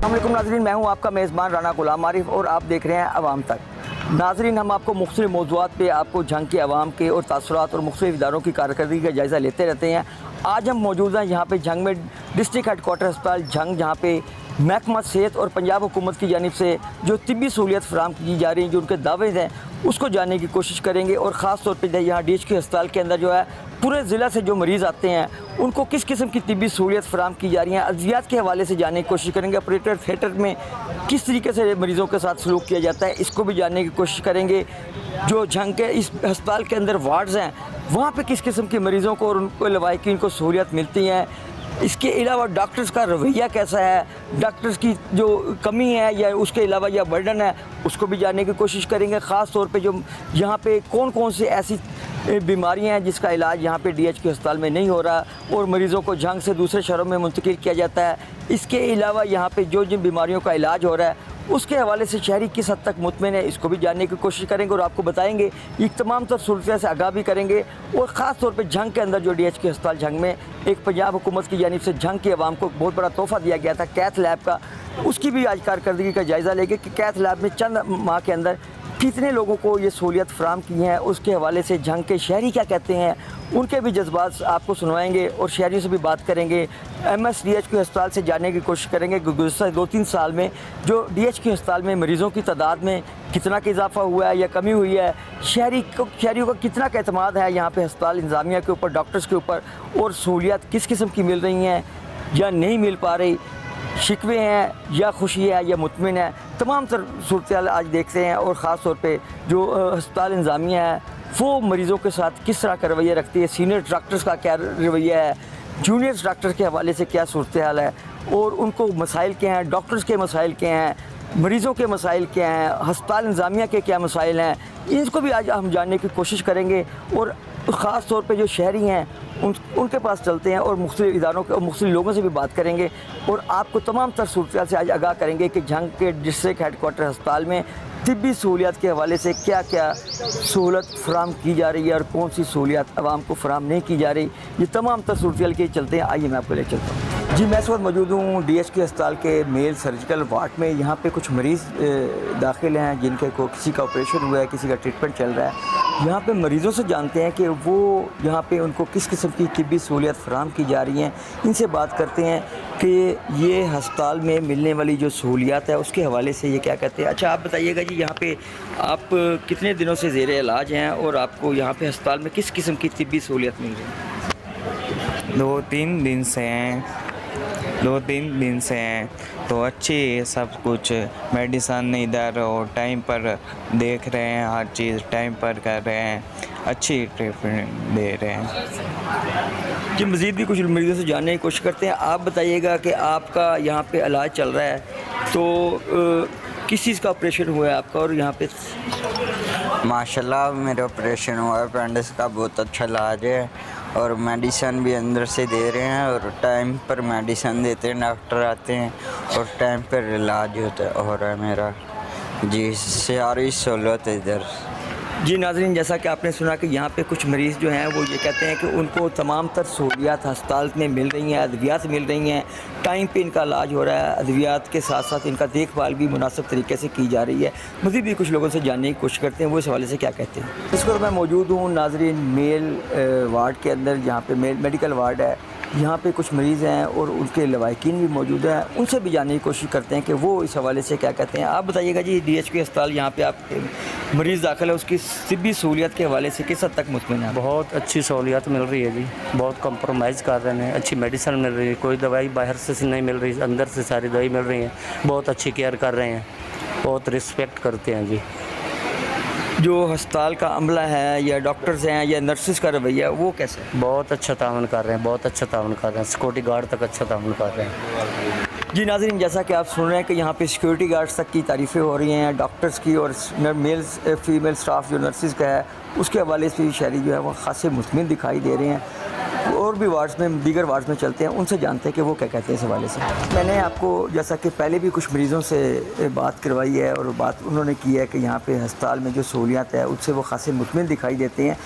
अस्सलामुअलैकुम नाज़रीन, मैं हूं आपका मेज़बान राना गुलाम आरिफ और आप देख रहे हैं अवाम तक। नाज़रीन, हम आपको मुख्तलिफ मौज़ूआत पे आपको जंग के अवाम के और तासुरात और मुख्तलिफ इदारों की कारकर्दगी का जायज़ा लेते रहते हैं। आज हम मौजूद हैं यहाँ पे जंग में डिस्ट्रिक्ट हेडकोार्टर अस्पताल जंग, जहाँ पे महकमा सेहत और पंजाब हुकूमत की जानिब से जो तिब्बी सहूलियत फराहम की जा रही हैं, जो उनके दावे हैं, उसको जानने की कोशिश करेंगे। और ख़ास तौर पर यहाँ DHQ अस्पताल के अंदर जो है पूरे ज़िला से जो मरीज़ आते हैं उनको किस किस्म की तिब्बी सहूलियत फराहम की जा रही हैं, अद्वियात के हवाले से जानने की कोशिश करेंगे। ऑपरेटर थिएटर में किस तरीके से मरीज़ों के साथ सलूक किया जाता है, इसको भी जानने की कोशिश करेंगे। जो जंग के इस अस्पताल के अंदर वार्ड्स हैं, वहाँ पे किस किस्म के मरीज़ों को और उनको लवाहिकीन को सहूलियत मिलती हैं। इसके अलावा डॉक्टर्स का रवैया कैसा है, डॉक्टर्स की जो कमी है या उसके अलावा या बर्डन है, उसको भी जानने की कोशिश करेंगे। ख़ास तौर पे जो यहाँ पे कौन कौन सी ऐसी बीमारियां हैं जिसका इलाज यहाँ पे DHQ अस्पताल में नहीं हो रहा और मरीज़ों को जंग से दूसरे शहरों में मुंतकिल किया जाता है। इसके अलावा यहाँ पे जो जिन बीमारियों का इलाज हो रहा है उसके हवाले से शहरी किस हद तक मुतमिन है, इसको भी जानने की कोशिश करेंगे और आपको बताएंगे। ये तमाम तर सूरत से आगाह भी करेंगे। और ख़ास तौर पे जंग के अंदर जो DHQ अस्पताल जंग में एक पंजाब हुकूमत की जानिब से जंग की आवाम को बहुत बड़ा तोहफ़ा दिया गया था कैथ लैब का, उसकी भी आज कारकर्दगी का जायज़ा लेंगे कि कैथ लैब में चंद माह के अंदर कितने लोगों को ये सहूलियत फराहम की हैं। उसके हवाले से जंग के शहरी क्या कहते हैं, उनके भी जज्बात आपको सुनवाएंगे और शहरियों से भी बात करेंगे। MS DHQ अस्पताल से जानने की कोशिश करेंगे कि गुज़श्ता 2-3 साल में जो DHQ अस्पताल में मरीज़ों की तादाद में कितना का इजाफा हुआ है या कमी हुई है, शहरियों का कितना का एतमाद है यहाँ पे अस्पताल इंतज़ामिया के ऊपर, डॉक्टर्स के ऊपर, और सहूलियत किस किस्म की मिल रही हैं या नहीं मिल पा रही, शिकवे हैं या खुशी है या मुतमिन है, तमाम तर सूरत आज देखते हैं। और ख़ास तौर पे जो अस्पताल इंतज़ामिया है वो मरीज़ों के साथ किस तरह का रवैया रखती है, सीनियर डॉक्टर्स का क्या रवैया है, जूनियर डॉक्टर के हवाले से क्या सूरत हाल है और उनको मसाइल क्या हैं, डॉक्टर्स के मसाइल क्या हैं, मरीज़ों के मसाइल क्या हैं, अस्पताल इंतज़ामिया के क्या मसाइल हैं, इनको भी आज हम जानने की कोशिश करेंगे। और ख़ास तौर पे जो शहरी हैं उनके पास चलते हैं और मुख्तलिफ इदारों के और मुख्तलिफ लोगों से भी बात करेंगे और आपको तमाम तर सूरत से आज आगाह करेंगे कि जंग के डिस्ट्रिक्ट हेडकोार्टर अस्पताल में तिब्बी सहूलियत के हवाले से क्या क्या सहूलत फराहम की जा रही है और कौन सी सहूलियत आवाम को फराहम नहीं की जा रही। ये तमाम तर सूरत के चलते हैं। आइए मैं आपको ले चलता हूँ। जी, मैं इस वक्त मौजूद हूँ DHQ अस्पताल के मेल सर्जिकल वार्ड में। यहाँ पे कुछ मरीज़ दाखिल हैं जिनके को किसी का ऑपरेशन हुआ है, किसी का ट्रीटमेंट चल रहा है। यहाँ पे मरीज़ों से जानते हैं कि वो यहाँ पे उनको किस किस्म की तिब्बी सहूलियत फराहम की जा रही हैं। इनसे बात करते हैं कि ये अस्पताल में मिलने वाली जो सहूलियात है उसके हवाले से ये क्या कहते हैं। अच्छा, आप बताइएगा जी, यहाँ पे आप कितने दिनों से ज़ेर इलाज हैं और आपको यहाँ पे अस्पताल में किस किस्म की तिब्बी सहूलियत मिल रही है? 2-3 दिन से हैं, 2-3 दिन से हैं तो अच्छी है सब कुछ। मेडिसन इधर और टाइम पर देख रहे हैं, हर चीज़ टाइम पर कर रहे हैं, अच्छी ट्रीटमेंट दे रहे हैं। जी, मज़ीद भी कुछ मरीज़ों से जानने की कोशिश करते हैं। आप बताइएगा कि आपका यहाँ पे इलाज चल रहा है तो किस चीज़ का ऑपरेशन हुआ है आपका और यहाँ पे? माशाल्लाह मेरा ऑपरेशन हुआ है, अपेंडिक्स का, बहुत अच्छा इलाज है और मेडिसन भी अंदर से दे रहे हैं और टाइम पर मेडिसन देते हैं, डॉक्टर आते हैं और टाइम पर इलाज हो रहा है मेरा। जी, सारी सहूलत है इधर। जी नाज़रीन, जैसा कि आपने सुना कि यहाँ पे कुछ मरीज़ जो हैं वो ये कहते हैं कि उनको तमाम तर सहूलियात अस्पताल में मिल रही हैं, अद्वियात मिल रही हैं, टाइम पे इनका इलाज हो रहा है, अद्वियात के साथ साथ इनका देखभाल भी मुनासिब तरीके से की जा रही है। मज़ीद भी कुछ लोगों से जानने की कोशिश करते हैं वो इस हवाले से क्या कहते हैं। इस वक्त मैं मौजूद हूँ नाज़रीन मेल वार्ड के अंदर, जहाँ पर मेडिकल वार्ड है। यहाँ पे कुछ मरीज़ हैं और उनके लवाहिकीन भी मौजूद हैं, उनसे भी जानने की कोशिश करते हैं कि वो इस हवाले से क्या कहते हैं। आप बताइएगा जी, DHQ अस्पताल यहाँ पे आप मरीज़ दाखिल है, उसकी तिब्बी सहूलियत के हवाले से किस हद तक मुतमिन है? बहुत अच्छी सहूलियत मिल रही है जी, बहुत कंप्रोमाइज़ कर रहे हैं, अच्छी मेडिसिन मिल रही है, कोई दवाई बाहर से नहीं मिल रही, अंदर से सारी दवाई मिल रही है, बहुत अच्छी केयर कर रहे हैं, बहुत रिस्पेक्ट करते हैं जी। जो अस्पताल का अमला है या डॉक्टर्स हैं या नर्सिस का रवैया वो कैसे है? बहुत अच्छा ताउन कर रहे हैं, बहुत अच्छा ताउन कर रहे हैं, सिक्योरिटी गार्ड तक अच्छा ताउन कर रहे हैं। जी नाज़रीन, जैसा कि आप सुन रहे हैं कि यहाँ पे सिक्योरिटी गार्ड्स तक की तारीफ़ें हो रही हैं, डॉक्टर्स की और मेल्स फीमेल स्टाफ जो नर्सिस का है उसके हवाले से शहरी जो है वो ख़ासे मुतमिन दिखाई दे रहे हैं। और भी वार्ड्स में, दीगर वार्ड्स में चलते हैं, उनसे जानते हैं कि वो क्या कहते हैं इस हवाले से। मैंने आपको जैसा कि पहले भी कुछ मरीज़ों से बात करवाई है और बात उन्होंने की है कि यहाँ पे अस्पताल में जो सहूलियात है उससे वो खासे मुतमिन दिखाई देते हैं।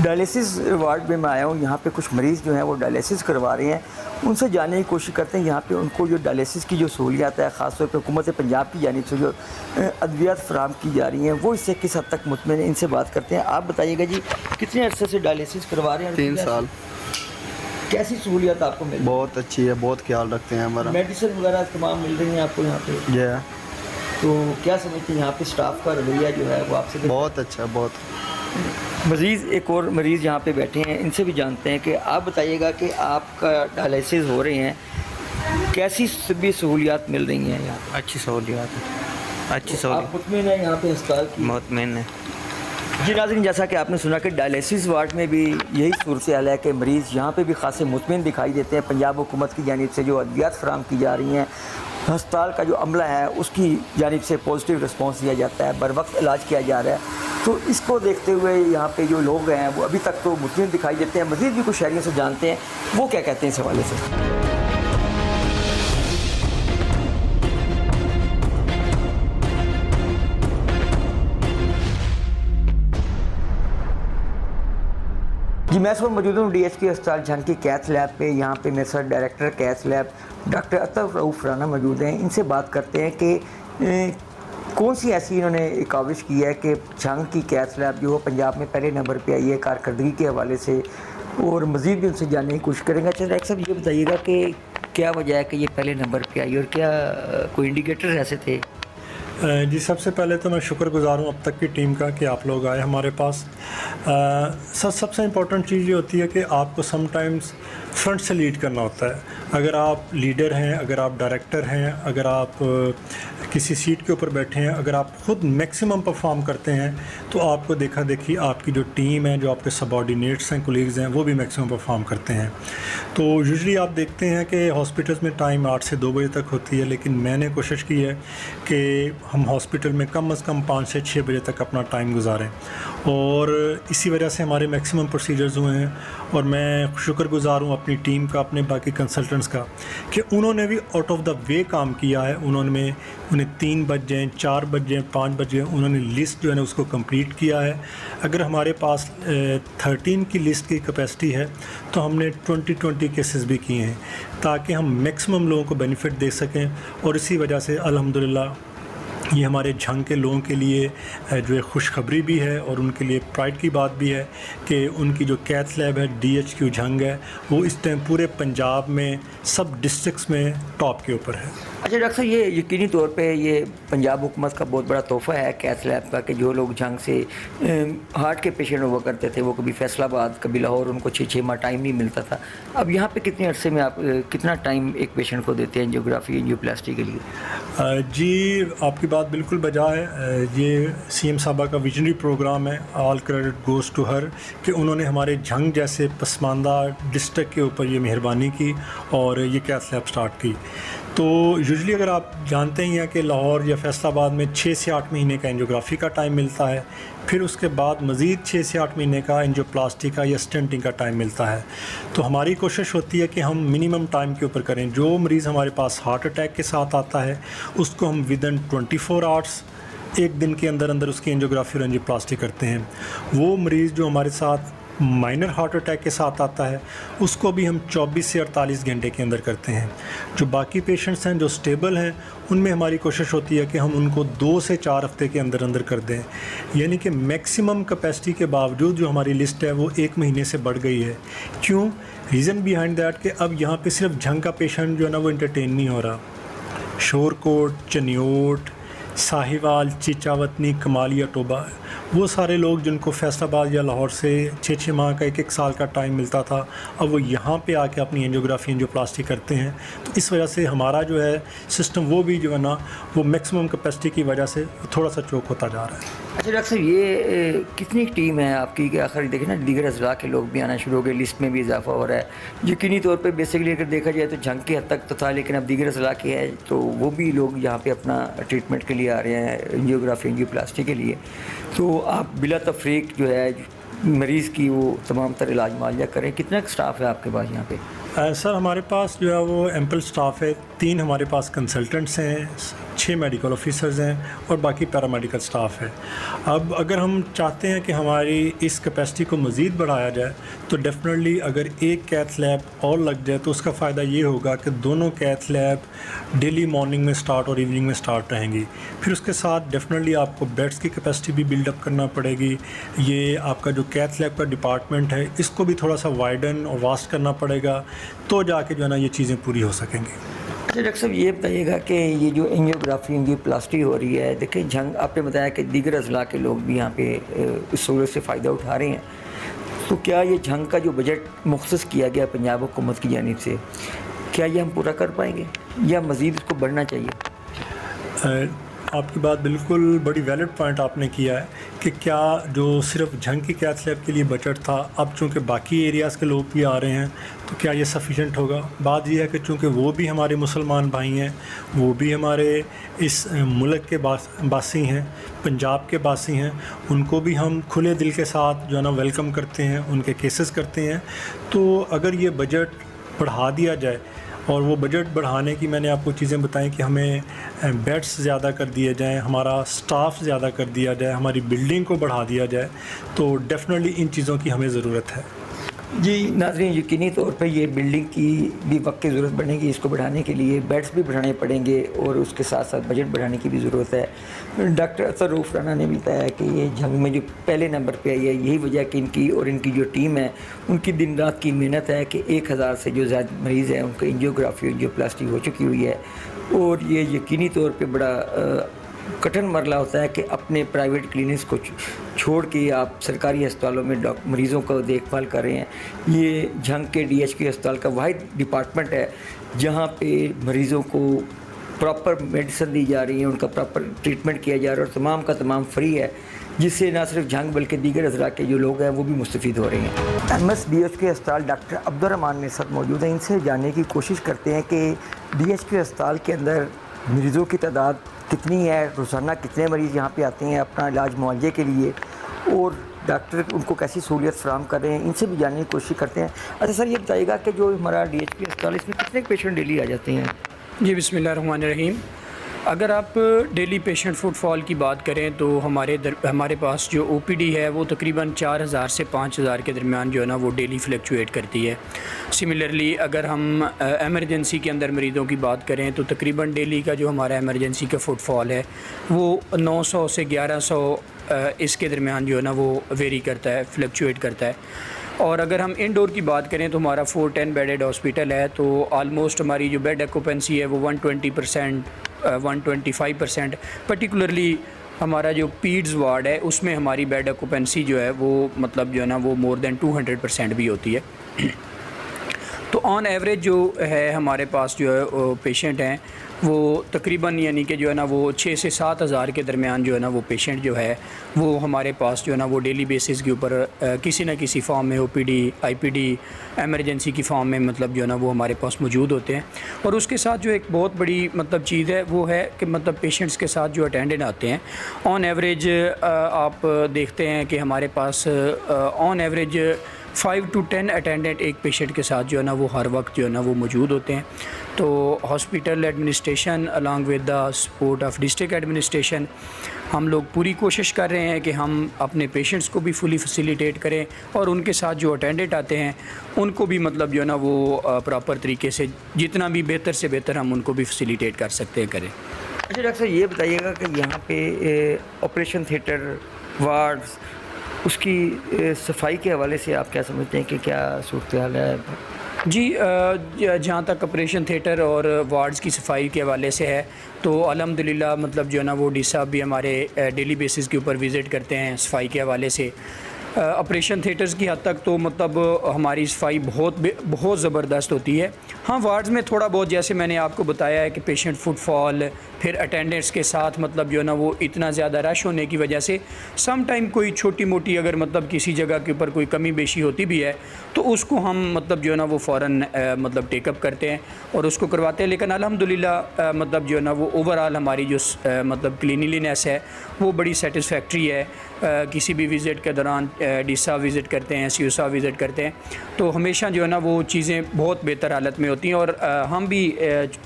डायलिसिस वार्ड में मैं आया हूँ, यहाँ पे कुछ मरीज़ जो हैं वो डायलिसिस करवा रहे हैं, उनसे जानने की कोशिश करते हैं यहाँ पे उनको जो डायलिसिस की जो सहूलियात है, ख़ासतौर पर हुकूमत पंजाब की जानिब से जो अद्वियात फराम की जा रही हैं, वो इससे किस हद तक मुतमिन है, इनसे बात करते हैं। आप बताइएगा जी, कितने अरसे से डायलिसिस करवा रहे हैं? 3 साल। कैसी सहूलियत आपको मिल रही है? बहुत अच्छी है, बहुत ख्याल रखते हैं हमारा। मेडिसिन वगैरह तमाम मिल रही हैं आपको यहाँ पे? ये तो क्या समझते हैं यहाँ पे स्टाफ का रवैया जो है वो आपसे? बहुत अच्छा, बहुत। मरीज़, एक और मरीज़ यहाँ पे बैठे हैं, इनसे भी जानते हैं कि आप बताइएगा कि आपका डायलिसिस हो रहे हैं, कैसी सभी सहूलियात मिल रही हैं यहाँ? अच्छी सहूलियात है, अच्छी आप सहूलियत मुतमिन हैं यहाँ पे अस्पताल की? मुतमिन है। जी नाज़रीन, जैसा कि आपने सुना कि डायलिसिस वार्ड में भी यही सूरत हाल है कि मरीज़ यहाँ पे भी खासे मुतमिन दिखाई देते हैं। पंजाब हुकूमत की जानिब से जो अद्वियात फराम की जा रही हैं, अस्पताल का जो अमला है उसकी जानिब से पॉजिटिव रिस्पॉन्स दिया जाता है, बर वक्त इलाज किया जा रहा है। तो इसको देखते हुए यहाँ पे जो लोग हैं वो अभी तक तो मुतमिन दिखाई देते हैं। मज़ीद भी कुछ शहरियों से जानते हैं वो क्या कहते हैं इस हवाले से। जी, मैं इस वक्त मौजूद हूँ DHQ अस्पताल झंग की कैथ लैब पे। यहाँ पे मेरे साथ director cath lab doctor Atif Rauf Rana मौजूद हैं। इनसे बात करते हैं कि कौन सी ऐसी इन्होंने काविश की है कि झंग की कैथ लैब जो पंजाब में पहले नंबर पे आई है कारकर्दगी के हवाले से, और मज़ीद भी उनसे जानने की कोशिश करेंगे। अच्छा डायरेक्टर साहब, ये बताइएगा कि क्या वजह है कि ये पहले नंबर पर आई और क्या कोई इंडिकेटर ऐसे थे? जी, सबसे पहले तो मैं शुक्रगुज़ार हूँ अब तक की टीम का कि आप लोग आए हमारे पास। सबसे इम्पॉर्टेंट चीज़ ये होती है कि आपको समटाइम्स फ्रंट से लीड करना होता है। अगर आप लीडर हैं, अगर आप डायरेक्टर हैं, अगर आप किसी सीट के ऊपर बैठे हैं, अगर आप ख़ुद मैक्सिमम परफॉर्म करते हैं तो आपको देखा देखी आपकी जो टीम है, जो आपके सबॉर्डिनेट्स हैं, कोलीग्स हैं, वो भी मैक्सिमम परफॉर्म करते हैं। तो यूजुअली आप देखते हैं कि हॉस्पिटल्स में टाइम 8 से 2 बजे तक होती है, लेकिन मैंने कोशिश की है कि हम हॉस्पिटल में कम से कम 5 से 6 बजे तक अपना टाइम गुजारें, और इसी वजह से हमारे मैक्सिमम प्रोसीजर्स हुए हैं। और मैं शुक्रगुज़ार हूँ अपनी टीम का, अपने बाकी कंसल्टेंट्स का, कि उन्होंने भी आउट ऑफ द वे काम किया है। उन्हें 3 बज जाएँ, 4 बज जाएँ, 5 बज जाएँ, उन्होंने लिस्ट जो है ना उसको कंप्लीट किया है। अगर हमारे पास 13 की लिस्ट की कैपेसिटी है तो हमने 20 केसेस भी किए हैं ताकि हम मैक्सिमम लोगों को बेनिफिट दे सकें। और इसी वजह से अल्हम्दुलिल्लाह ये हमारे झंग के लोगों के लिए जो है खुशखबरी भी है और उनके लिए प्राइड की बात भी है कि उनकी जो कैथ लैब है DHQ झंग है वो इस टाइम पूरे पंजाब में सब डिस्ट्रिक्ट्स में टॉप के ऊपर है। अच्छा डॉक्टर साहब, ये यकीनी तौर पे ये पंजाब हुकूमत का बहुत बड़ा तोहफ़ा है कैथ लैब का कि जो लोग झंग से हार्ट के पेशेंट हुआ करते थे वो कभी फैसलाबाद, कभी लाहौर, उनको 6 माह टाइम नहीं मिलता था। अब यहाँ पे कितने अरसे में आप कितना टाइम एक पेशेंट को देते हैं एंजियोग्राफी, एंजियोप्लास्टी के लिए? जी, आपकी बात बिल्कुल बजा है। ये CM साहबा का विजनरी प्रोग्राम है, all credit goes to her, कि उन्होंने हमारे झंग जैसे पसमानदा डिस्ट्रिक्ट के ऊपर ये मेहरबानी की और ये कैथ लैब स्टार्ट की। तो यूजुअली अगर आप जानते ही हैं कि लाहौर या फैसलाबाद में 6 से 8 महीने का एंजियोग्राफी का टाइम मिलता है, फिर उसके बाद मज़ीद 6 से 8 महीने का एंजियोप्लास्टी का या स्टेंटिंग का टाइम मिलता है। तो हमारी कोशिश होती है कि हम मिनिमम टाइम के ऊपर करें। जो मरीज़ हमारे पास हार्ट अटैक के साथ आता है उसको हम विदिन 24 आवर्स, 1 दिन के अंदर अंदर उसकी एंजियोग्राफी और एंजियोप्लास्टी करते हैं। वो मरीज़ जो हमारे साथ माइनर हार्ट अटैक के साथ आता है उसको भी हम 24 से 48 घंटे के अंदर करते हैं। जो बाकी पेशेंट्स हैं जो स्टेबल हैं उनमें हमारी कोशिश होती है कि हम उनको 2 से 4 हफ्ते के अंदर अंदर कर दें। यानी कि मैक्सिमम कैपेसिटी के बावजूद जो हमारी लिस्ट है वो 1 महीने से बढ़ गई है। क्यों? रीज़न बिहाइंड दैट कि अब यहाँ पे सिर्फ झंग का पेशेंट जो है ना वो इंटरटेन नहीं हो रहा। शोरकोट, चनियोट, साहिवाल, चिचावतनी, कमालिया, टोबा, वो सारे लोग जिनको फैसलाबाद या लाहौर से 6 माह का 1 साल का टाइम मिलता था, अब वो यहाँ पे आके अपनी एंजियोग्राफी, एंजियोप्लास्टी करते हैं। तो इस वजह से हमारा जो है सिस्टम वो भी जो है ना वो मैक्सिमम कैपेसिटी की वजह से थोड़ा सा चोक होता जा रहा है। अच्छा डॉक्टर साहब, ये कितनी टीम है आपकी कि आखिर देखें ना दीगर अजला के लोग भी आना शुरू हो गए, लिस्ट में भी इजाफा हो रहा है। यकीनी तौर पे बेसिकली अगर देखा जाए तो झंग की हद तक तो था, लेकिन अब दीगर अजला के है तो वो भी लोग यहाँ पे अपना ट्रीटमेंट के लिए आ रहे हैं, एंजियोग्राफी, एंजियोप्लास्टी के लिए। तो आप बिला तफरीक जो है मरीज़ की वो तमाम तरह इलाज मुआवजा करें। कितना स्टाफ है आपके पास यहाँ पे? सर हमारे पास जो है वो एम्पल स्टाफ है। 3 हमारे पास कंसल्टेंट्स हैं, 6 मेडिकल ऑफिसर्स हैं और बाकी पैरामेडिकल स्टाफ है। अब अगर हम चाहते हैं कि हमारी इस कैपेसिटी को मज़ीद बढ़ाया जाए तो डेफिनेटली अगर एक कैथ लैब और लग जाए तो उसका फ़ायदा ये होगा कि दोनों कैथ लैब डेली मॉर्निंग में स्टार्ट और इवनिंग में स्टार्ट रहेंगी। फिर उसके साथ डेफिनेटली आपको बेड्स की कैपेसिटी भी बिल्डअप करना पड़ेगी। ये आपका जो कैथ लैब का डिपार्टमेंट है इसको भी थोड़ा सा वाइडन और वास्ट करना पड़ेगा, तो जाके जो है ना ये चीज़ें पूरी हो सकेंगी। अच्छा डॉक्टर साहब, ये बताइएगा कि ये जो एंजियोग्राफी एंजियोप्लास्टी हो रही है, देखिए झंग आपने बताया कि दीगर अजला के लोग भी यहाँ पे इस सहूलत से फ़ायदा उठा रहे हैं, तो क्या ये झंग का जो बजट मुख्तस किया गया पंजाब हुकूमत की जानिब से, क्या ये हम पूरा कर पाएंगे या मज़ीद इसको बढ़ना चाहिए? आपकी बात बिल्कुल बड़ी वैलिड पॉइंट आपने किया है कि क्या जो सिर्फ झंग की कैथ लैब के लिए बजट था, अब चूँकि बाकी एरियाज़ के लोग भी आ रहे हैं तो क्या ये सफिशेंट होगा? बात यह है कि चूँकि वो भी हमारे मुसलमान भाई हैं, वो भी हमारे इस मुल्क के बासी हैं, पंजाब के बासी हैं, उनको भी हम खुले दिल के साथ जो है ना वेलकम करते हैं, उनके केसेस करते हैं। तो अगर ये बजट बढ़ा दिया जाए, और वो बजट बढ़ाने की मैंने आपको चीज़ें बताई कि हमें बेड्स ज़्यादा कर दिए जाएं, हमारा स्टाफ ज़्यादा कर दिया जाए, हमारी बिल्डिंग को बढ़ा दिया जाए, तो डेफिनेटली इन चीज़ों की हमें ज़रूरत है। जी नाज़रीन, यकीनी तौर पर ये बिल्डिंग की भी वक्त की ज़रूरत बनेगी, इसको बढ़ाने के लिए बेड्स भी बढ़ाने पड़ेंगे और उसके साथ साथ बजट बढ़ाने की भी ज़रूरत है। डॉक्टर असरूफ राना ने भी बताया कि ये झंग में जो पहले नंबर पे आई है, यही वजह कि इनकी और इनकी जो टीम है उनकी दिन रात की मेहनत है कि 1000 से जो ज़्यादा मरीज़ हैं उनको एंजियोग्राफी एंजियोप्लास्टी हो चुकी हुई है। और ये यकीनी तौर पर बड़ा कठिन मरला होता है कि अपने प्राइवेट क्लिनिक्स को छोड़ के आप सरकारी अस्पतालों में मरीज़ों को देखभाल कर रहे हैं। ये झंग के DHQ अस्पताल का वाहिद डिपार्टमेंट है जहाँ पे मरीज़ों को प्रॉपर मेडिसिन दी जा रही है, उनका प्रॉपर ट्रीटमेंट किया जा रहा है और तमाम का तमाम फ्री है, जिससे ना सिर्फ झंग बल्कि दीगर अज़रा के जो लोग हैं वो भी मुस्तफ़ीद हो रहे हैं। MSDHQ अस्पताल डॉक्टर अब्दुर्रहमान मेरे साथ मौजूद हैं। इनसे जानने की कोशिश करते हैं कि DHQ अस्पताल के अंदर मरीज़ों की तादाद कितनी है, रोज़ाना कितने मरीज़ यहाँ पे आते हैं अपना इलाज मुआवजे के लिए और डॉक्टर उनको कैसी सहूलियत फराहम कर रहे हैं, इनसे भी जानने की कोशिश करते हैं। अच्छा सर, ये बताइएगा कि जो हमारा DHQ अस्पताल इसमें कितने पेशेंट डेली आ जाते हैं? जी बिस्मिल्लाहिर्रहमानिर्रहीम। अगर आप डेली पेशेंट फुटफॉल की बात करें तो हमारे पास जो OPD है वो तकरीबन 4000 से 5000 के दरमियान जो है ना वो डेली फ्लक्चुएट करती है। सिमिलरली अगर हम एमरजेंसी के अंदर मरीज़ों की बात करें तो तकरीबन डेली का जो हमारा एमरजेंसी का फुटफॉल है वो 900 से 1100 इसके दरमियान जो है ना वो वेरी करता है, फ्लक्चुएट करता है। और अगर हम इंडोर की बात करें तो हमारा 410 बेडेड हॉस्पिटल है, तो आलमोस्ट हमारी जो बेड ऑक्यूपेंसी है वो 120% 125%। पर्टिकुलरली हमारा जो पीड्स वार्ड है उसमें हमारी बेड ऑक्यूपेंसी जो है वो मतलब जो है ना वो मोर देन 200% भी होती है। तो ऑन एवरेज जो है हमारे पास जो है पेशेंट हैं वो तकरीबन यानी कि जो है ना वो 6 से 7 हज़ार के दरमियान जो है ना वो पेशेंट जो है वो हमारे पास जो है ना वो डेली बेसिस के ऊपर किसी न किसी फॉर्म में OPD IPD एमरजेंसी की फॉर्म में मतलब जो है ना वो हमारे पास मौजूद होते हैं। और उसके साथ जो एक बहुत बड़ी मतलब चीज़ है वो है कि मतलब पेशेंट्स के साथ जो अटेंडेंट आते हैं ऑन एवरेज आप देखते हैं कि हमारे pass on average 5 to 10 attendant एक पेशेंट के साथ जो है ना वो हर वक्त जो है ना वो मौजूद होते हैं। तो hospital administration along with the support of district administration हम लोग पूरी कोशिश कर रहे हैं कि हम अपने पेशेंट्स को भी फुली फैसिलिटेट करें और उनके साथ जो अटेंडेंट आते हैं उनको भी मतलब जो है ना वो प्रॉपर तरीके से जितना भी बेहतर से बेहतर हम उनको भी फैसिलिटेट कर सकते हैं करें। अच्छा डॉक्टर साहब, ये बताइएगा कि यहाँ पे ऑपरेशन थिएटर वार्ड्स उसकी सफाई के हवाले से आप क्या समझते हैं कि क्या सूरत हाल है? जी जहाँ तक ऑपरेशन थिएटर और वार्ड्स की सफाई के हवाले से है तो अल्हम्दुलिल्लाह मतलब जो है ना वो डी साहब भी हमारे डेली बेसिस के ऊपर विज़िट करते हैं सफाई के हवाले से। ऑपरेशन थिएटर्स की हद तक तो मतलब हमारी सफाई बहुत ज़बरदस्त होती है। हाँ, वार्ड्स में थोड़ा बहुत जैसे मैंने आपको बताया है कि पेशेंट फुटफॉल फिर अटेंडेंट्स के साथ मतलब जो है ना वो इतना ज़्यादा रश होने की वजह से सम टाइम कोई छोटी मोटी अगर मतलब किसी जगह के ऊपर कोई कमी बेशी होती भी है तो उसको हम मतलब जो है ना वो फ़ौरन मतलब टेकअप करते हैं और उसको करवाते हैं। लेकिन अल्हम्दुलिल्लाह मतलब जो है ना वो ओवरऑल हमारी जो मतलब क्लीनिलीनेस है वो बड़ी सेटिस्फैक्ट्री है। किसी भी विज़िट के दौरान डी साहब विज़िट करते हैं, सी ओ साहब विज़िट करते हैं, तो हमेशा जो है ना वो चीज़ें बहुत बेहतर हालत में होती हैं। और हम भी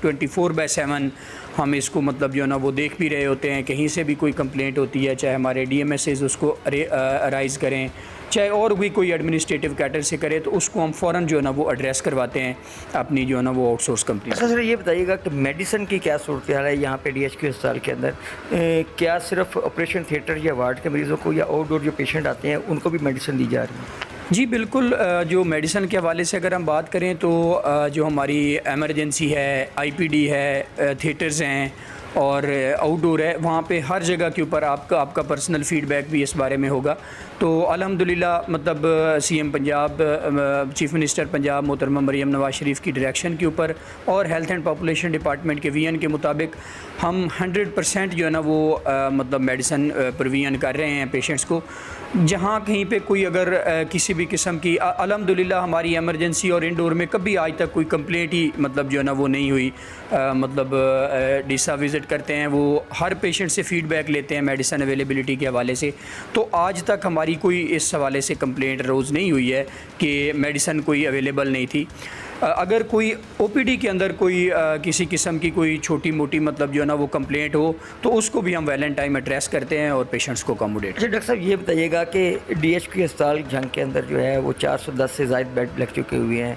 24/7 हम इसको मतलब जो है ना वो देख भी रहे होते हैं। कहीं से भी कोई कंप्लेंट होती है, चाहे हमारे DMSs उसको राइज़ करें, चाहे और भी कोई एडमिनिस्ट्रेटिव कैटर से करे, तो उसको हम फ़ौरन जो है ना वो एड्रेस करवाते हैं अपनी जो है ना वो आउटसोर्स कंपनी। अच्छा सर, ये बताइएगा कि मेडिसिन की क्या सूरत हाल है यहाँ पे DHQ अस्पताल के अंदर? क्या सिर्फ ऑपरेशन थिएटर या वार्ड के मरीज़ों को या आउटडोर जो पेशेंट आते हैं उनको भी मेडिसिन दी जा रही है? जी बिल्कुल, जो मेडिसिन के हवाले से अगर हम बात करें तो जो हमारी एमरजेंसी है, IPD है, थिएटर्स हैं और आउटडोर है, वहाँ पे हर जगह के ऊपर आपका पर्सनल फ़ीडबैक भी इस बारे में होगा। तो अल्हम्दुलिल्लाह मतलब CM Punjab, chief minister Punjab मोहतरमा मरियम नवाज़ शरीफ की डायरेक्शन के ऊपर और हेल्थ एंड पॉपुलेशन डिपार्टमेंट के VN के मुताबिक हम 100% जो है ना वो मतलब मेडिसिन प्रोविजन कर रहे हैं पेशेंट्स को। जहाँ कहीं पे कोई अगर किसी भी किस्म की अल्हम्दुलिल्लाह हमारी एमरजेंसी और इंडोर में कभी आज तक कोई कंप्लेंट ही मतलब जो है ना वो नहीं हुई। मतलब डी साहब विज़िट करते हैं, वो हर पेशेंट से फ़ीडबैक लेते हैं मेडिसिन अवेलेबिलिटी के हवाले से। तो आज तक हमारी कोई इस हवाले से कंप्लेंट रोज़ नहीं हुई है कि मेडिसिन कोई अवेलेबल नहीं थी। अगर कोई OPD के अंदर कोई किसी किस्म की कोई छोटी मोटी मतलब जो है ना वो कंप्लेंट हो तो उसको भी हम वेल एंड टाइम एड्रेस करते हैं और पेशेंट्स को अकोमोडेट। अच्छा डॉक्टर साहब, ये बताइएगा कि DHQ अस्पताल जंग के अंदर जो है वो 410 से ज़ायद बेड लग चुके हुए हैं।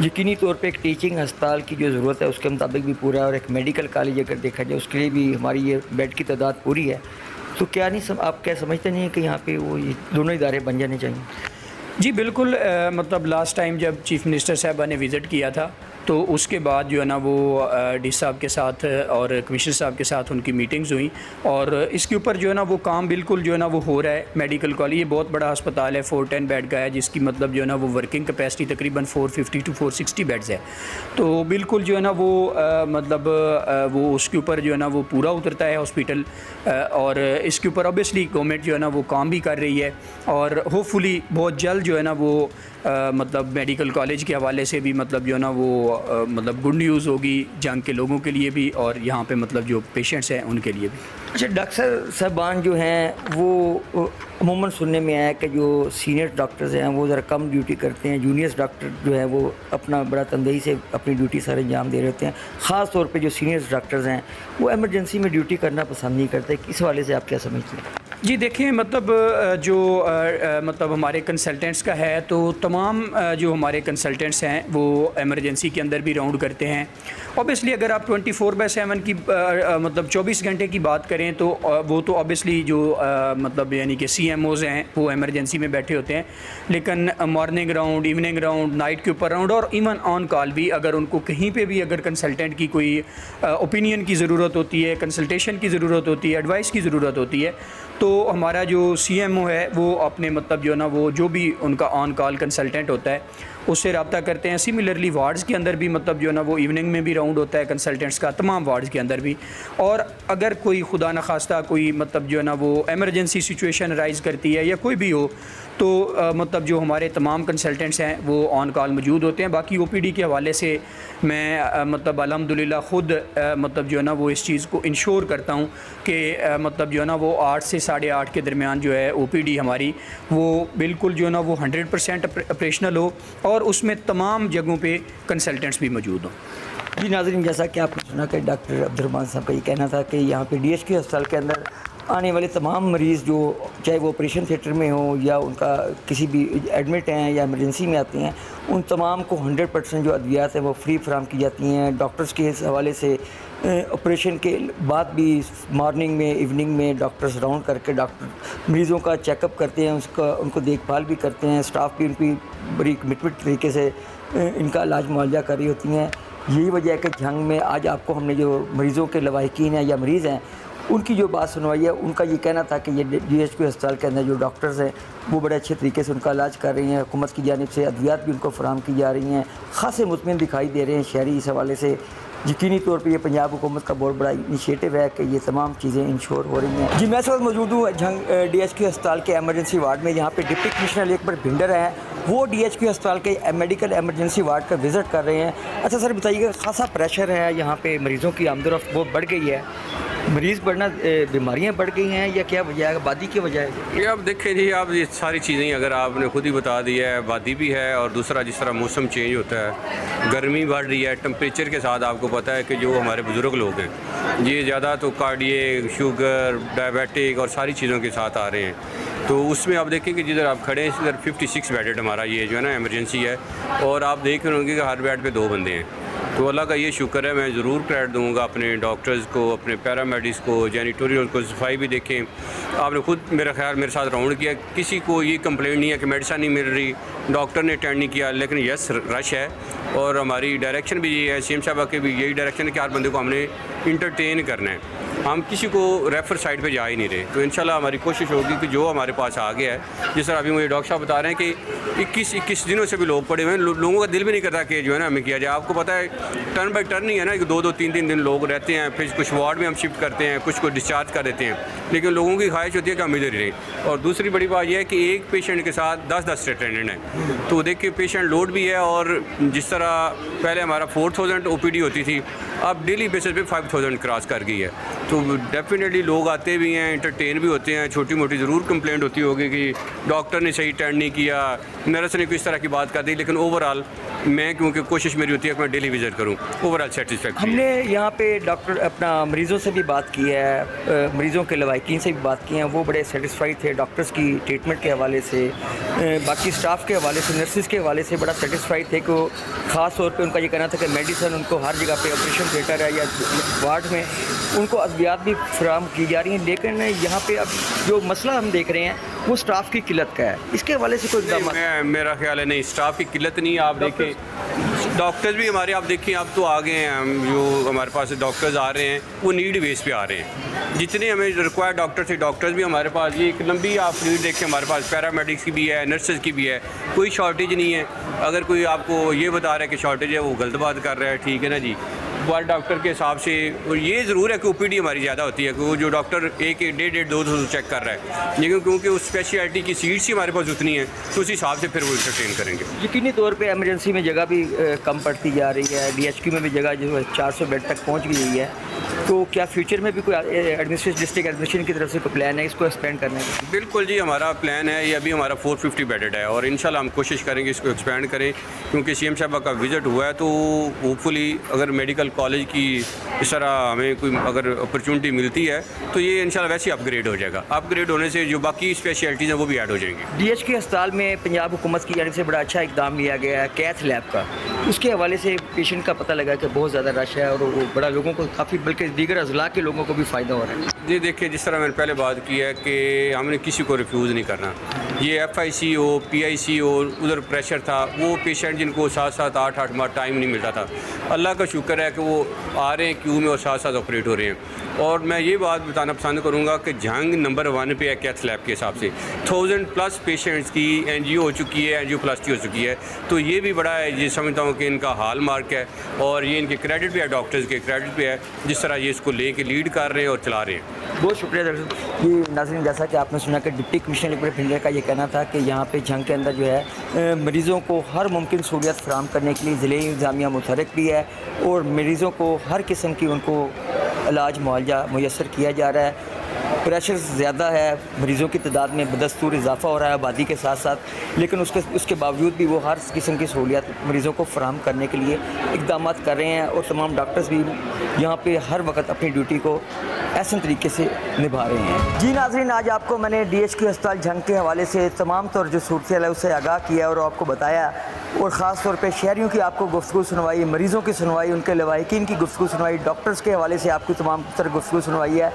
यकीनी तौर पे एक टीचिंग अस्पताल की जो ज़रूरत है उसके मुताबिक भी पूरा है, और एक मेडिकल कॉलेज अगर देखा जाए उसके लिए भी हमारी ये बेड की तादाद पूरी है। तो क्या नहीं आप क्या समझते नहीं हैं कि यहाँ पे वो ये दोनों इदारे बन जाने चाहिए? जी बिल्कुल, मतलब लास्ट टाइम जब चीफ़ मिनिस्टर साहबा ने विज़िट किया था तो उसके बाद जो है ना वो डी साहब के साथ और कमिश्नर साहब के साथ उनकी मीटिंग्स हुई और इसके ऊपर जो है ना वो काम बिल्कुल जो है ना वो हो रहा है। मेडिकल कॉलेज ये बहुत बड़ा अस्पताल है, 410 बेड का है, जिसकी मतलब जो है ना वो वर्किंग कैपेसिटी तकरीबन 450 to 460 बेड्स है। तो बिल्कुल जो है ना वो मतलब वो उसके ऊपर जो है ना वो पूरा उतरता है हॉस्पिटल। और इसके ऊपर ऑब्वियसली गवर्नमेंट जो है ना वो काम भी कर रही है और होपफुली बहुत जल्द जो है ना वो मतलब मेडिकल कॉलेज के हवाले से भी मतलब जो है ना वो मतलब गुड न्यूज़ होगी जंग के लोगों के लिए भी और यहाँ पे मतलब जो पेशेंट्स हैं उनके लिए भी। अच्छा डॉक्टर साहबान जो हैं वो अमूमन सुनने में आया है कि जो सीनियर डॉक्टर्स हैं वो ज़रा कम ड्यूटी करते हैं, जूनियर्स डॉक्टर जो है वो अपना बड़ा तंदही से अपनी ड्यूटी सारे अंजाम दे रहे होते हैं। ख़ास तौर पे जो सीनियर्स डॉक्टर्स हैं वो एमरजेंसी में ड्यूटी करना पसंद नहीं करते। इस हवाले से आप क्या समझते हैं? जी देखिए, मतलब जो मतलब हमारे कंसल्टेंट्स का है तो तमाम जो हमारे कंसल्टेंट्स हैं वो एमरजेंसी के अंदर भी राउंड करते हैं। ऑब्वियसली अगर आप 24/7 की मतलब 24 घंटे की बात करें तो वो तो ऑब्वियसली जो मतलब यानी कि CMOs हैं वो एमरजेंसी में बैठे होते हैं, लेकिन morning round, evening round, night के ऊपर राउंड और इवन ऑन कॉल भी अगर उनको कहीं पे भी अगर कंसल्टेंट की कोई ओपिनियन की ज़रूरत होती है, कंसल्टेशन की ज़रूरत होती है, एडवाइस की ज़रूरत होती है, तो हमारा जो CMO है वो अपने मतलब जो है ना वो जो भी उनका ऑन कॉल कंसल्टेंट होता है उससे रब्ता करते हैं। सिमिलरली वार्ड्स के अंदर भी मतलब जो है ना वो इवनिंग में भी राउंड होता है कंसल्टेंट्स का, तमाम वार्ड्स के अंदर भी। और अगर कोई खुदा न खास्ता कोई मतलब जो है ना वो एमरजेंसी सिचुएशन राइज़ करती है या कोई भी हो तो मतलब जो हमारे तमाम कंसल्टेंट्स हैं वो ऑन कॉल मौजूद होते हैं। बाकी OPD के हवाले से मैं मतलब अल्हम्दुलिल्लाह ख़ुद मतलब जो है ना वो इस चीज़ को इंश्योर करता हूँ कि मतलब जो है ना वो 8 से 8:30 के दरमियान जो है OPD हमारी वो बिल्कुल जो है ना वो 100% ऑपरेशनल हो और उसमें तमाम जगहों पे कंसल्टेंट्स भी मौजूद हों। जी नाज़रीन, जैसा कि आपने सुना कि डॉक्टर अब्दुर्रहमान साहब का ये कहना था कि यहाँ पे DHQ अस्पताल के अंदर आने वाले तमाम मरीज़ जो चाहे वो ऑपरेशन थिएटर में हो या उनका किसी भी एडमिट हैं या इमरजेंसी में आते हैं, उन तमाम को 100% जो अद्वियात हैं वो फ्री फराम की जाती हैं। डॉक्टर्स के हवाले से ऑपरेशन के बाद भी मॉर्निंग में, इवनिंग में डॉक्टर्स राउंड करके डॉक्टर मरीज़ों का चेकअप करते हैं, उनको देखभाल भी करते हैं। स्टाफ भी उनकी बड़ी कमिटमेंट तरीके से इनका इलाज मुआवजा कर रही होती हैं। यही वजह है कि जंग में आज आपको हमने जो मरीज़ों के लवाहिकीन हैं या मरीज़ हैं उनकी जो बात सुनवाई है, उनका ये कहना था कि ये DHQ अस्पताल के अंदर जो डॉक्टर्स हैं वो बड़े अच्छे तरीके से उनका इलाज कर रही हैं। हुकूमत की जानिब से अद्वियात भी उनको फराहम की जा रही हैं, ख़ासे मुतमिन दिखाई दे रहे हैं शहरी। इस हवाले से यकीनी तौर पे ये पंजाब हुकूमत का बहुत बड़ा इनिशिएटिव है कि ये तमाम चीज़ें इंश्योर हो रही हैं। जी मैं इस वक्त मौजूद हूँ DHQ अस्पताल के एमरजेंसी वार्ड में। यहाँ पे डिप्टी कमिश्नर अकबर भिंडर हैं, वो DHQ अस्पताल के मेडिकल एमरजेंसी वार्ड का विज़िट कर रहे हैं। अच्छा सर बताइएगा, ख़ासा प्रेशर है यहाँ पे, मरीज़ों की आमदोरफ्त बहुत बढ़ गई है, मरीज़ बढ़ना बीमारियां बढ़ गई हैं या क्या वजह है, आबादी की वजह है? ये आप देखें जी, आप ये सारी चीज़ें अगर आपने खुद ही बता दी है, आबादी भी है और दूसरा जिस तरह मौसम चेंज होता है, गर्मी बढ़ रही है, टेम्परेचर के साथ आपको पता है कि जो हमारे बुज़ुर्ग लोग हैं ये ज़्यादा तो कार्डियक, शुगर, डायबिटिक और सारी चीज़ों के साथ आ रहे हैं। तो उसमें आप देखें कि जिधर आप खड़े हैं इधर 56 बेडेड हमारा ये जो है ना इमरजेंसी है, और आप देख रहे होंगे कि हर बेड पे 2 बंदे हैं। तो अल्लाह का ये शुक्र है, मैं ज़रूर क्रेडिट दूंगा अपने डॉक्टर्स को, अपने पैरामेडिक्स को, जैनिटोरियल को। सफाई भी देखें, आपने खुद मेरा ख्याल मेरे साथ राउंड किया, किसी को ये कंप्लेंट नहीं है कि मेडिसिन नहीं मिल रही, डॉक्टर ने अटेंड नहीं किया। लेकिन यस रश है और हमारी डायरेक्शन भी ये है, सीएम साहब के भी यही डायरेक्शन है कि हर बंदे को हमने इंटरटेन करना है, हम किसी को रेफर साइड पे जा ही नहीं रहे। तो इंशाल्लाह हमारी कोशिश होगी कि जो हमारे पास आ गया है, जिस तरह अभी मुझे डॉक्टर साहब बता रहे हैं कि 21 दिनों से भी लोग पड़े हुए हैं, लोगों का दिल भी नहीं करता कि जो है ना हमें किया जाए। आपको पता है टर्न बाई टर्न ही है ना कि 2-2, 3-3 दिन लोग रहते हैं, फिर कुछ वार्ड में हम शिफ्ट करते हैं, कुछ को डिस्चार्ज कर देते हैं, लेकिन लोगों की ख्वाहिश होती है कि हम इधर ही रहें। और दूसरी बड़ी बात यह है कि एक पेशेंट के साथ 10-10 अटेंडेंट हैं, तो देखिए पेशेंट लोड भी है। और जिस तरह पहले हमारा 4000 OPD होती थी, अब डेली बेसिस पे 5000 क्रॉस कर गई है। तो डेफिनेटली लोग आते भी हैं, इंटरटेन भी होते हैं। छोटी मोटी ज़रूर कंप्लेंट होती होगी कि डॉक्टर ने सही अटेंड नहीं किया, नर्स ने किस तरह की बात कर दी, लेकिन ओवरऑल मैं, क्योंकि कोशिश मेरी होती है कि मैं डेली विजिट करूं, ओवरऑल सेटिस्फैक्ट्री। हमने यहाँ पे डॉक्टर अपना मरीज़ों से भी बात की है, मरीज़ों के लवाकिन से भी बात की है, वो बड़े सेटिस्फाइड थे डॉक्टर्स की ट्रीटमेंट के हवाले से, बाकी स्टाफ के हवाले से, नर्सिस के हवाले से बड़ा सेटिस्फाइड थे। कि ख़ास तौर पे उनका ये कहना था कि मेडिसिन उनको हर जगह पे ऑपरेशन थिएटर है या वार्ड में उनको अद्वियात भी फराहम की जा रही हैं। लेकिन यहाँ पे अब जो मसला हम देख रहे हैं वो स्टाफ की किल्लत का है, इसके हवाले से कोई इक़दाम? मेरा ख्याल है नहीं, स्टाफ की किल्लत नहीं है। आप देखें डॉक्टर्स भी हमारे, आप देखिए अब तो आ गए हैं, हम जो हमारे पास डॉक्टर्स आ रहे हैं वो नीड बेस पे आ रहे हैं। जितने हमें रिक्वायर्ड डॉक्टर थे, डॉक्टर्स भी हमारे पास, ये एक लंबी आप नीड देखें, हमारे पास पैरामेडिक्स की भी है, नर्सेज की भी है, कोई शॉर्टेज नहीं है। अगर कोई आपको ये बता रहा है कि शॉर्टेज है, वो गलत बात कर रहा है, ठीक है ना जी। पर डॉक्टर के हिसाब से, और ये ज़रूर है कि OPD हमारी ज़्यादा होती है, कि वो जो डॉक्टर 1-1.5-2 चेक कर रहा है, लेकिन क्योंकि उस स्पेशलिटी की सीट्स ही हमारे पास उतनी है, तो उस हिसाब से फिर वो इंटरटेन करेंगे। यकीनी तौर पे इमरजेंसी में जगह भी कम पड़ती जा रही है, DHQ में भी जगह जो है 400 बेड तक पहुंच गई है। तो क्या फ्यूचर में भी कोई डिस्ट्रिक्ट एडमिनिस्ट्रेशन की तरफ से कोई प्लान है इसको एक्सपेंड करने का? बिल्कुल जी, हमारा प्लान है, ये अभी हमारा 450 बेडेड है और इंशाल्लाह हम कोशिश करेंगे इसको एक्सपेंड करें, क्योंकि सीएम साहब का विज़िट हुआ है। तो होपफुली अगर मेडिकल कॉलेज की इस तरह हमें कोई अगर अपॉर्चुनिटी मिलती है तो ये इंशाल्लाह वैसे ही अपग्रेड हो जाएगा। अपग्रेड होने से जो बाकी स्पेशलिटीज़ हैं वो भी ऐड हो जाएंगी। DHQ अस्पताल में पंजाब हुकूमत की जानिब से बड़ा अच्छा इकदाम लिया गया है कैथ लैब का, उसके हवाले से पेशेंट का पता लगा कि बहुत ज़्यादा रश है और वो बड़ा लोगों को काफ़ी, बल्कि दीगर अजला के लोगों को भी फ़ायदा हो रहा है। जी देखिए, जिस तरह मैंने पहले बात की है कि हमने किसी को रिफ्यूज़ नहीं करना। ये FIC हो, PIC हो, उधर प्रेशर था, वो पेशेंट जिनको 7-7, 8-8 माह टाइम नहीं मिलता था, अल्लाह का शुक्र है कि वो आ रहे हैं क्यू में और साथ-साथ ऑपरेट हो रहे हैं। और मैं ये बात बताना पसंद करूँगा कि जंग नंबर 1 पे है कैथ लैब के हिसाब से। 1000+ पेशेंट्स की एंजियो हो चुकी है, एंजियोप्लास्टी हो चुकी है, तो ये भी बड़ा है, ये समझता हूँ कि इनका हाल मार्क है और ये इनके क्रेडिट पे है, डॉक्टर्स के क्रेडिट पे है, जिस तरह ये इसको ले के लीड कर रहे हैं और चला रहे हैं। बहुत शुक्रिया दर्शक। ये नाज़रीन, जैसा कि आपने सुना कि डिप्टी कमिश्नर इकबाल भिंडर का ये कहना था कि यहाँ पे जंग के अंदर जो है मरीज़ों को हर मुमकिन सहूलियत फराहम करने के लिए ज़िले इंतज़ामिया मुतहरिक भी है और मरीज़ों को हर किस्म की उनको इलाज मुआवजा मुयसर किया जा रहा है। प्रेशर ज़्यादा है, मरीज़ों की तादाद में बदस्तूर इजाफ़ा हो रहा है आबादी के साथ साथ, लेकिन उसके बावजूद भी वो हर किस्म की सहूलियत मरीज़ों को फराहम करने के लिए इक़दाम कर रहे हैं और तमाम डॉक्टर्स भी यहाँ पे हर वक्त अपनी ड्यूटी को ऐसे तरीके से निभा रहे हैं। जी नाज़रीन, आज आपको मैंने DHQ अस्पताल जंग के हवाले से तमाम तौर जो सूरत है उससे आगाह किया और आपको बताया, और ख़ास तौर पे शहरियों की आपको गुफ्तगू सुनवाई, मरीज़ों की सुनवाई, उनके लवाहिकीन की गुफ्तगू सुनवाई, डॉक्टर्स के हवाले से आपकी तमाम तरह गुफ्तगू सुनवाई है।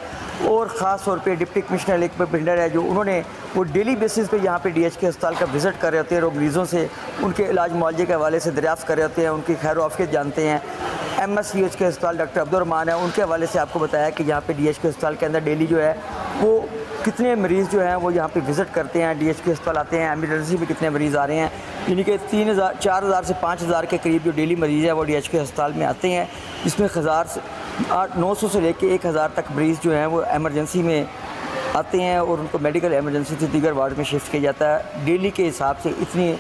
और ख़ास तौर पे डिप्टी कमिश्नर इकबाल भिंडर है, जो उन्होंने वो डेली बेसिस पे यहाँ पे DHQ अस्पताल का विज़िट कर रहे होते हैं और मरीज़ों से उनके इलाज मुआवजे के हवाले से दरियाफ़्त कर रहे होते हैं, उनकी खैर आफियत जानते हैं। MSCH के अस्पताल डॉक्टर अब्दुर्रहमान है, उनके हवाले से आपको बताया कि यहाँ पे DHQ अस्पताल के अंदर डेली जो है वो कितने मरीज़ जो हैं वो यहाँ पे विज़िट करते हैं, DHQ अस्पताल आते हैं, एमरजेंसी में कितने मरीज़ आ रहे हैं, यानी कि 4,000 से 5,000 के करीब जो डेली मरीज़ है वो DHQ अस्पताल में आते हैं, जिसमें 900 से लेकर 1,000 तक मरीज़ जो हैं वो एमरजेंसी में आते हैं और उनको मेडिकल एमरजेंसी से दीगर वार्ड में शिफ्ट किया जाता है। डेली के हिसाब से इतनी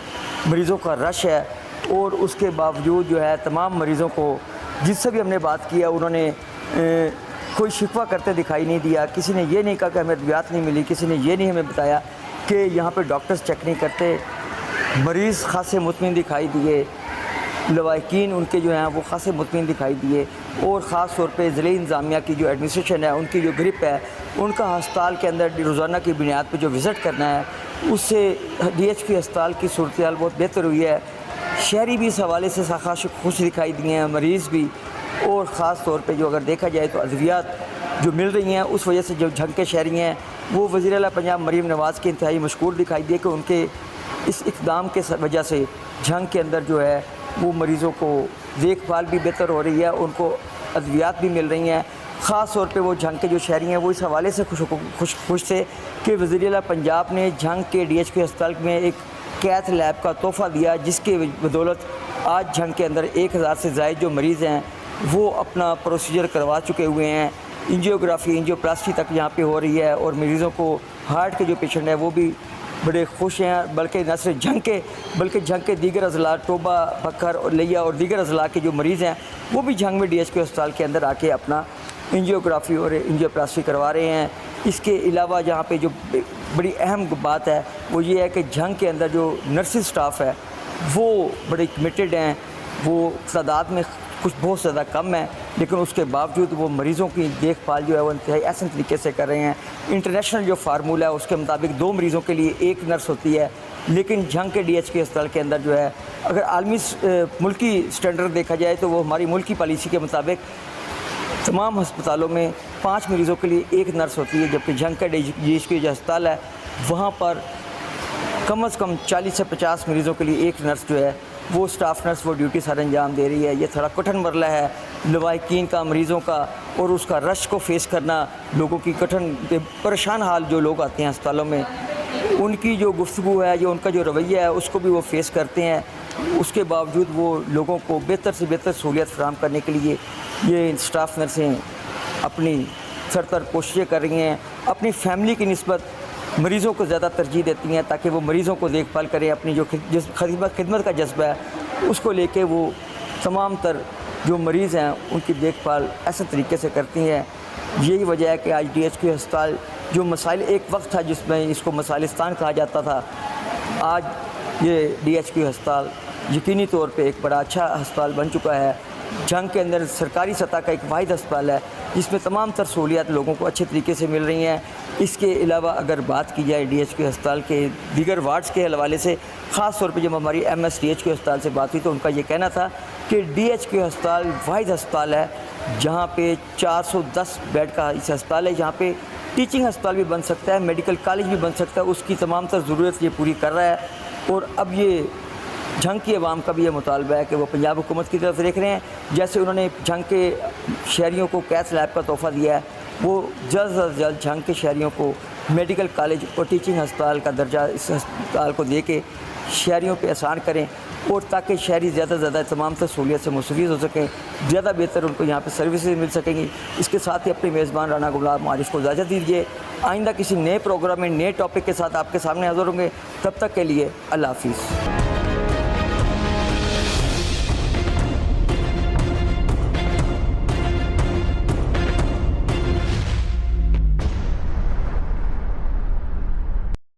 मरीज़ों का रश है और उसके बावजूद जो है तमाम मरीज़ों को जिससे भी हमने बात की है उन्होंने कोई शिकवा करते दिखाई नहीं दिया, किसी ने ये नहीं कहा कि हमें अद्वियात नहीं मिली, किसी ने ये नहीं हमें बताया कि यहाँ पे डॉक्टर्स चेक नहीं करते। मरीज़ खासे मुतमिन दिखाई दिए, लवाकिन उनके जो हैं वो खासे मुतमिन दिखाई दिए। और ख़ास तौर पे ज़िले इंतज़ामिया की जो एडमिनिस्ट्रेशन है, उनकी जो ग्रिप है, उनका हस्पताल के अंदर रोज़ाना की बुनियाद पर जो विज़िट करना है, उससे DHQ अस्पताल की सूरत हाल बहुत बेहतर हुई है। शहरी भी इस हवाले से खास खुश दिखाई दिए हैं, मरीज़ भी। और ख़ास तौर पे जो अगर देखा जाए तो अद्वियात जो मिल रही हैं, उस वजह से जो झंग के शहरी हैं वो वज़ीर आला पंजाब मरीम नवाज़ के इंतहाई मशकूर दिखाई दिए कि उनके इस इक़दाम के वजह से झंग के अंदर जो है वो मरीज़ों को देखभाल भी बेहतर हो रही है, उनको अद्वियात भी मिल रही हैं। ख़ास तौर पे वो झंग के जो शहरी हैं वो इस हवाले से खुश थे कि वज़ीर आला पंजाब ने झंग के DHQ अस्पताल में एक कैथ लैब का तोहफ़ा दिया, जिसके बदौलत आज झंग के अंदर 1000 से ज़ायद जो मरीज़ हैं वो अपना प्रोसीजर करवा चुके हुए हैं। एंजियोग्राफी, एंजियोप्लास्टी तक यहाँ पे हो रही है और मरीज़ों को हार्ट के जो पेशेंट हैं वो भी बड़े खुश हैं। बल्कि न सिर्फ झंग के बल्कि झंग के दीगर अज़ला, टोबा, बकर और लिया और दीगर अज़ला के जो मरीज़ हैं वो भी झंग में DHQ अस्पताल के अंदर आके अपना एंजियोग्राफी और एंजियोप्लास्टी करवा रहे हैं। इसके अलावा यहाँ पे जो बड़ी अहम बात है वो ये है कि झंग के अंदर जो नर्सिंग स्टाफ है वो बड़े कमिटेड हैं। वो तादाद में कुछ बहुत ज़्यादा कम है, लेकिन उसके बावजूद वो मरीज़ों की देखभाल जो है वो इंतहाई आसान तरीके से कर रहे हैं। इंटरनेशनल जो फार्मूला है उसके मुताबिक 2 मरीज़ों के लिए 1 नर्स होती है, लेकिन झंग के DHQ अस्पताल के अंदर जो है अगर आलमी मुल्की स्टैंडर्ड देखा जाए तो वो हमारी मुल्की पॉलिसी के मुताबिक तमाम अस्पतालों में 5 मरीज़ों के लिए 1 नर्स होती है, जबकि झंग का DHQ जो अस्पताल है वहाँ पर कम से कम 40 से 50 मरीज़ों के लिए 1 नर्स जो है वो स्टाफ नर्स वो ड्यूटी सर अंजाम दे रही है। ये थोड़ा कठिन मरला है लवाकिन का, मरीज़ों का, और उसका रश को फेस करना, लोगों की कठिन परेशान हाल जो लोग आते हैं अस्पतालों में, उनकी जो गुफ्तगू है, जो उनका जो रवैया है उसको भी वो फेस करते हैं। उसके बावजूद वो लोगों को बेहतर से बेहतर सहूलियत फराहम करने के लिए ये स्टाफ नर्सें अपनी सरतर कोशिशें कर रही हैं। अपनी फैमिली की निस्बत मरीज़ों को ज़्यादा तरजीह देती हैं ताकि वो मरीज़ों को देखभाल करें। अपनी जो खिदमत का जज्बा है उसको लेके वो तमाम तर जो मरीज़ हैं उनकी देखभाल ऐसे तरीके से करती हैं। यही वजह है कि आज DHQ अस्पताल जो मसाइल एक वक्त था जिसमें इसको मसाइलिस्तान कहा जाता था, आज ये DHQ अस्पताल यकीनी तौर पे एक बड़ा अच्छा अस्पताल बन चुका है। झंग के अंदर सरकारी सतह का एक वाहिद अस्पताल है जिसमें तमाम तर सहूलियात लोगों को अच्छे तरीके से मिल रही हैं। इसके अलावा अगर बात की जाए DHQ अस्पताल के दीगर वार्ड्स के हवाले से, ख़ास तौर पे जब हमारी MS DHQ अस्पताल से बात हुई तो उनका ये कहना था कि DHQ अस्पताल वाहिद अस्पताल है जहाँ पे 410 बेड का इस अस्पताल है, जहाँ पे टीचिंग अस्पताल भी बन सकता है, मेडिकल कॉलेज भी बन सकता है, उसकी तमाम तर ज़रूरत ये पूरी कर रहा है। और अब ये झंग की अवाम का भी ये मुतालबा है कि वो पंजाब हुकूमत की तरफ देख रहे हैं। जैसे उन्होंने झंग के शहरियों को कैथ लैब का तोहफ़ा दिया है, वो जल्द अज जल्द झंग के शहरियों को मेडिकल कॉलेज और टीचिंग अस्पताल का दर्जा इस अस्पताल को दे के शहरियों पे आसान करें, और ताकि शहरी ज़्यादा से ज़्यादा तमाम तर सहूलियत से मुस्तफ़ीद हो सकें, ज़्यादा बेहतर उनको यहाँ पे सर्विसेज मिल सकेंगी। इसके साथ ही अपने मेज़बान राना गुलाम आरिफ को इजाज़त दीजिए। आइंदा किसी नए प्रोग्राम में नए टॉपिक के साथ आपके सामने हाज़िर होंगे। तब तक के लिए अल्लाह हाफ़िज़।